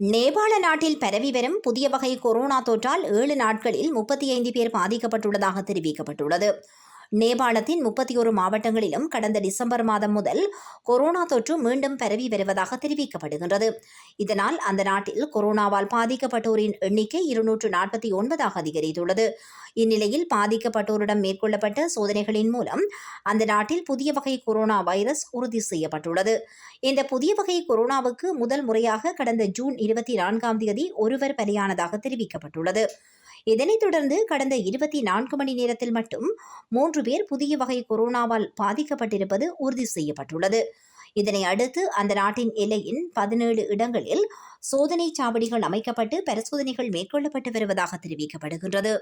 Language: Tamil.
நேபாள நாட்டில் பரவி வரும் புதிய வகை கொரோனா தொற்றால் 7 நாட்களில் 35 பேர் பாதிக்கப்பட்டுள்ளதாக தெரிவிக்கப்பட்டுள்ளது. நேபாளத்தின் 31 மாவட்டங்களிலும் கடந்த டிசம்பர் மாதம் முதல் கொரோனா தொற்று மீண்டும் பரவி வருவதாக தெரிவிக்கப்படுகின்றது. இதனால் அந்த நாட்டில் கொரோனாவால் பாதிக்கப்பட்டோரின் எண்ணிக்கை 249 அதிகரித்துள்ளது. இந்நிலையில் பாதிக்கப்பட்டோரிடம் மேற்கொள்ளப்பட்ட சோதனைகளின் மூலம் அந்த நாட்டில் புதிய வகை கொரோனா வைரஸ் உறுதி செய்யப்பட்டுள்ளது. இந்த புதிய வகை கொரோனாவுக்கு முதல் முறையாக கடந்த ஜூன் 24ஆம் தேதி ஒருவர் பலியானதாக தெரிவிக்கப்பட்டுள்ளது. இதனைத் தொடர்ந்து கடந்த 24 மணி நேரத்தில் மட்டும் 3 பேர் புதிய வகை கொரோனாவால் பாதிக்கப்பட்டிருப்பது உறுதி செய்யப்பட்டுள்ளது. இதனை அடுத்து அந்த நாட்டின் எல்லையின் 17 இடங்களில் சோதனை சாவடிகள் அமைக்கப்பட்டு பரிசோதனைகள் மேற்கொள்ளப்பட்டு வருவதாக தெரிவிக்கப்படுகின்றது.